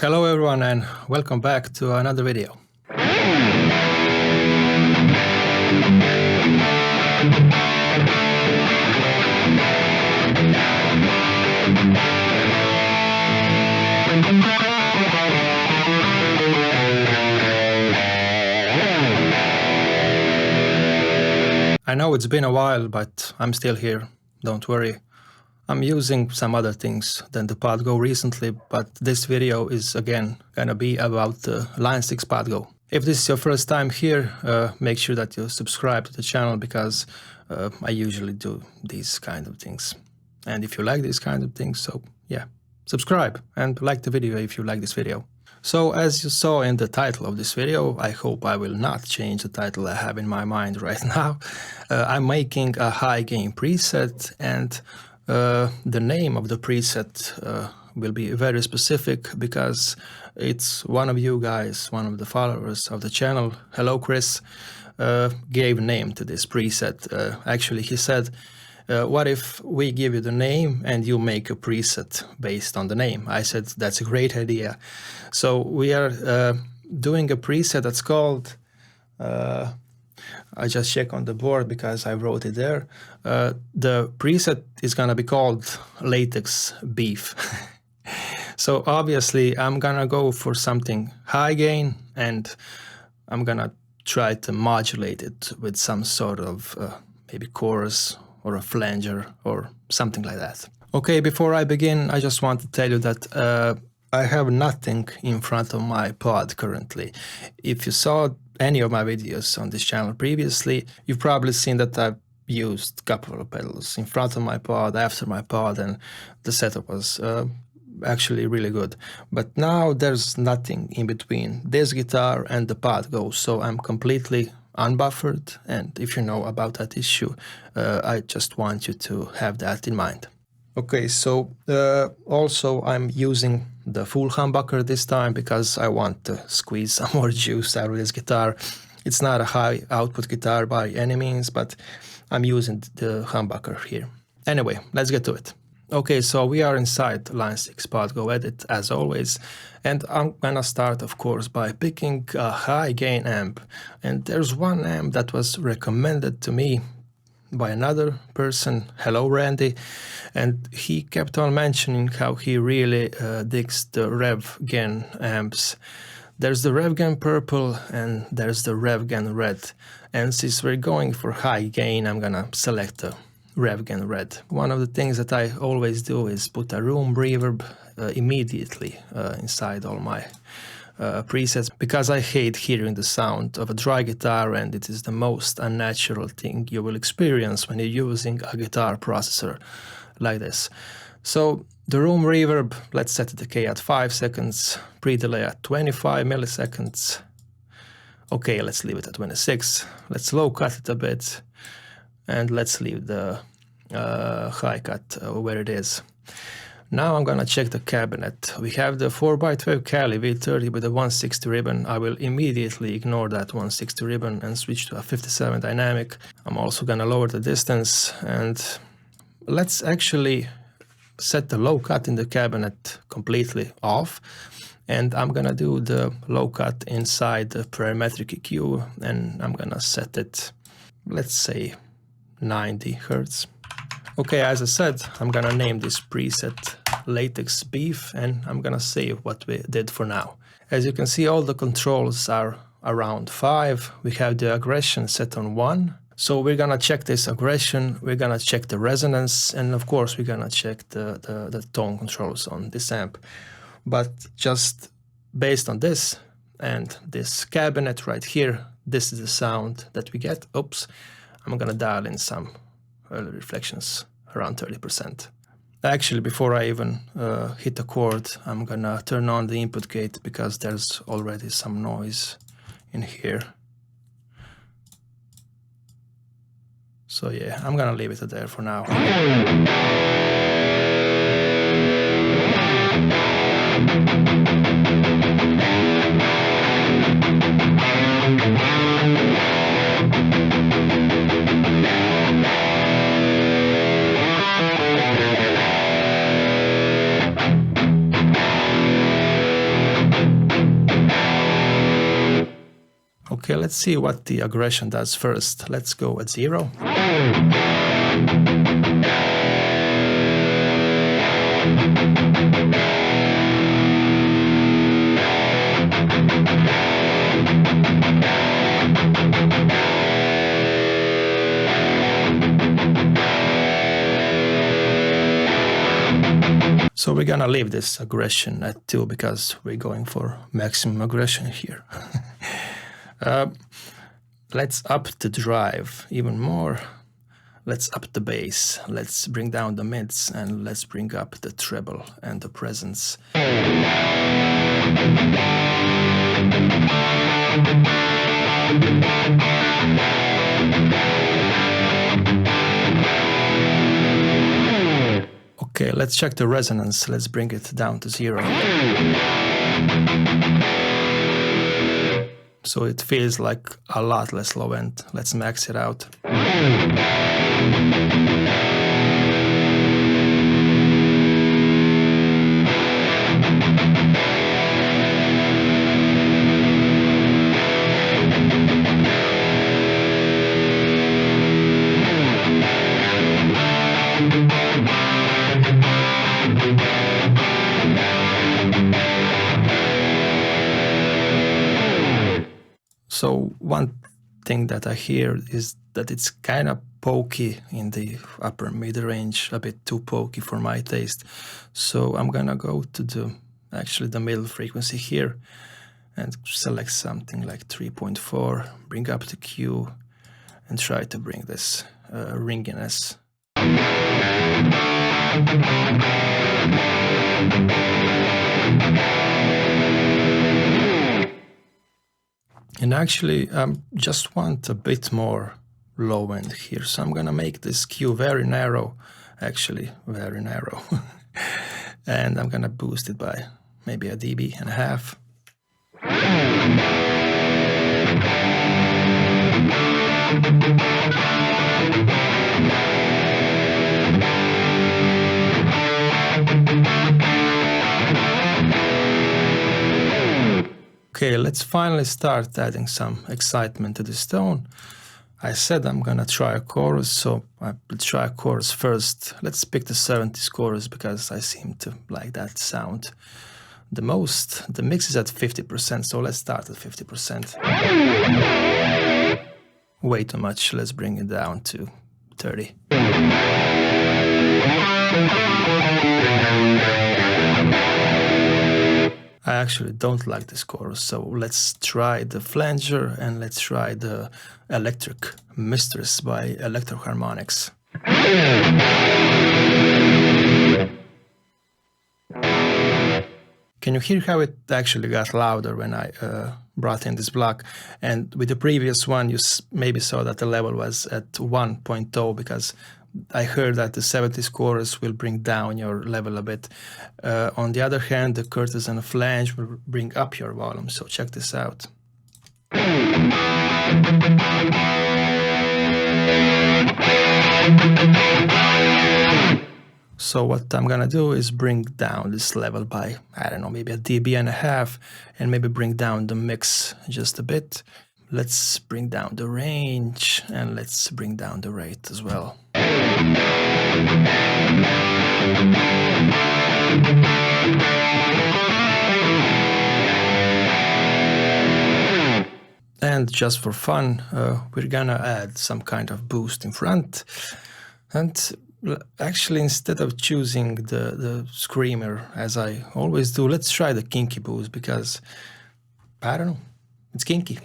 Hello everyone and welcome back to another video. I know it's been a while, but I'm still here, don't worry. I'm using some other things than the PodGo recently, but this video is again gonna be about the Line 6 PodGo. If this is your first time here, make sure that you subscribe to the channel because I usually do these kind of things. And if you like these kind of things, so yeah, subscribe and like the video if you like this video. So as you saw in the title of this video, I hope I will not change the title I have in my mind right now. I'm making a high gain preset, and the name of the preset will be very specific because it's one of you guys, one of the followers of the channel, hello Chris, gave name to this preset. Actually, he said, what if we give you the name and you make a preset based on the name? I said, that's a great idea. So we are doing a preset that's called, I just check on the board because I wrote it there. The preset is gonna be called Latex Beef. So obviously I'm gonna go for something high gain and I'm gonna try to modulate it with some sort of maybe chorus or a flanger or something like that. Okay, before I begin, I just want to tell you that I have nothing in front of my pod currently. If you saw any of my videos on this channel previously, you've probably seen that I've used a couple of pedals in front of my pod, after my pod, and the setup was actually really good. But now there's nothing in between this guitar and the PodGo, so I'm completely unbuffered, and if you know about that issue, I just want you to have that in mind. Okay, so also I'm using the full humbucker this time because I want to squeeze some more juice out of this guitar. It's not a high output guitar by any means, but I'm using the humbucker here. Anyway, let's get to it. Okay, so we are inside Line 6 PodGo Edit as always, and I'm gonna start of course by picking a high gain amp. And there's one amp that was recommended to me by another person, hello Randy, and he kept on mentioning how he really digs the Revgen amps. There's the Revgen Purple and there's the Revgen Red, and since we're going for high gain, I'm gonna select the Revgen Red. One of the things that I always do is put a room reverb immediately inside all my presets, because I hate hearing the sound of a dry guitar, and it is the most unnatural thing you will experience when you're using a guitar processor like this. So the room reverb, let's set the decay at 5 seconds, pre-delay at 25 milliseconds. Okay, let's leave it at 26. Let's low cut it a bit, and let's leave the high cut where it is. Now I'm gonna check the cabinet. We have the 4x12 Cali V30 with a 160 ribbon. I will immediately ignore that 160 ribbon and switch to a 57 dynamic. I'm also gonna lower the distance, and let's actually set the low cut in the cabinet completely off. And I'm gonna do the low cut inside the parametric EQ, and I'm gonna set it, let's say, 90 Hertz. Okay, as I said, I'm gonna name this preset Latex Beef, and I'm gonna save what we did for now. As you can see, all the controls are around 5. We have the aggression set on 1. So we're gonna check this aggression, we're gonna check the resonance, and of course we're gonna check the tone controls on this amp. But just based on this and this cabinet right here, this is the sound that we get. Oops, I'm gonna dial in some early reflections around 30%. Actually, before I even hit the chord, I'm gonna turn on the input gate because there's already some noise in here. So yeah, I'm gonna leave it there for now. Okay, let's see what the aggression does first. Let's go at 0. So we're gonna leave this aggression at 2 because we're going for maximum aggression here. Let's up the drive even more. Let's up the bass. Let's bring down the mids, and let's bring up the treble and the presence. Okay, let's check the resonance. Let's bring it down to 0. So it feels like a lot less low end. Let's max it out. So one thing that I hear is that it's kind of pokey in the upper mid-range, a bit too pokey for my taste. So I'm gonna go to the middle frequency here and select something like 3.4, bring up the Q and try to bring this ringiness. And actually, I just want a bit more low end here. So I'm gonna make this Q very narrow, actually very narrow. And I'm gonna boost it by maybe a dB.5. Okay, let's finally start adding some excitement to this tone. I said I'm gonna try a chorus, so I'll try a chorus first. Let's pick the 70s chorus because I seem to like that sound the most. The mix is at 50%, so let's start at 50%. Way too much, let's bring it down to 30. I actually don't like this chorus, so let's try the flanger and let's try the Electric Mistress by Electro-Harmonix. Can you hear how it actually got louder when I brought in this block? And with the previous one, you maybe saw that the level was at 1.0 because I heard that the 70s chorus will bring down your level a bit. On the other hand, the Curtis and flange will bring up your volume, so check this out. So what I'm gonna do is bring down this level by, I don't know, maybe a dB.5, and maybe bring down the mix just a bit. Let's bring down the range, and let's bring down the rate as well. And just for fun, we're gonna add some kind of boost in front. And actually, instead of choosing the screamer, as I always do, let's try the kinky boost because, I don't know, it's kinky.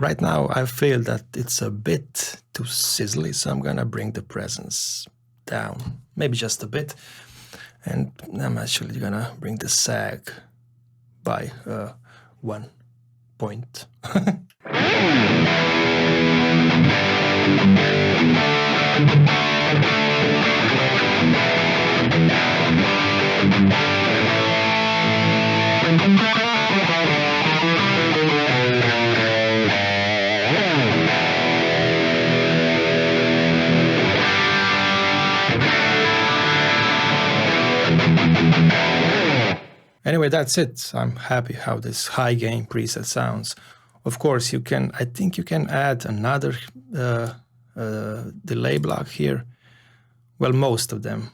Right now I feel that it's a bit too sizzly, so I'm gonna bring the presence down, maybe just a bit, and I'm actually gonna bring the sag by 1 point. anyway, that's it. I'm happy how this high gain preset sounds. Of course, I think you can add another delay block here. Well, most of them.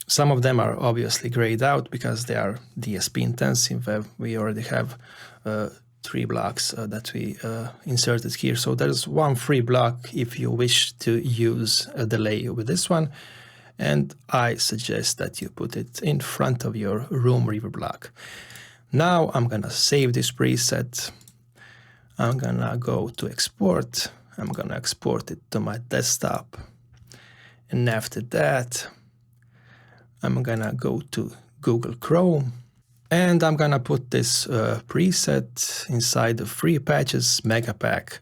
Some of them are obviously grayed out because they are DSP intensive. We already have 3 blocks that we inserted here. So there's one free block if you wish to use a delay with this one. And I suggest that you put it in front of your room reverb block. Now I'm gonna save this preset. I'm gonna go to export. I'm gonna export it to my desktop. And after that, I'm gonna go to Google Chrome and I'm gonna put this preset inside the Free Patches Mega Pack.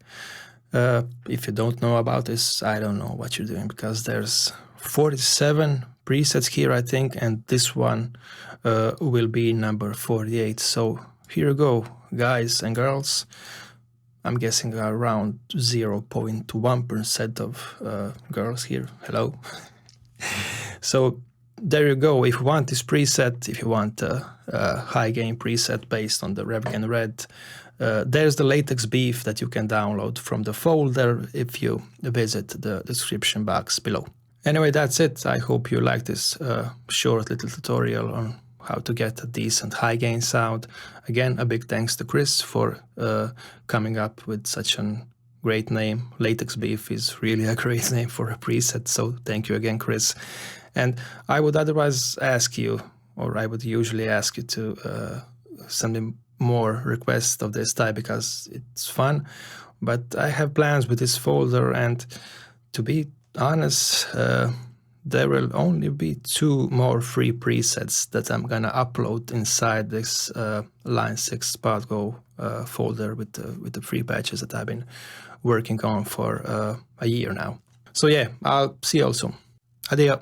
If you don't know about this, I don't know what you're doing, because there's 47 presets here, I think, and this one will be number 48. So here you go, guys and girls. I'm guessing around 0.1% of girls here. Hello. So there you go. If you want this preset, if you want a high gain preset based on the Revgen Red, there's the latex beef that you can download from the folder if you visit the description box below. Anyway, that's it. I hope you like this short little tutorial on how to get a decent high gain sound. Again, a big thanks to Chris for coming up with such a great name. Latex Beef is really a great name for a preset, so thank you again, Chris. And I would otherwise ask you, or I would usually ask you to send me more requests of this type because it's fun, but I have plans with this folder, and to be honest, there will only be 2 more free presets that I'm gonna upload inside this Line 6 PodGo folder with the free patches that I've been working on for a year now. So yeah, I'll see you all soon. Addio.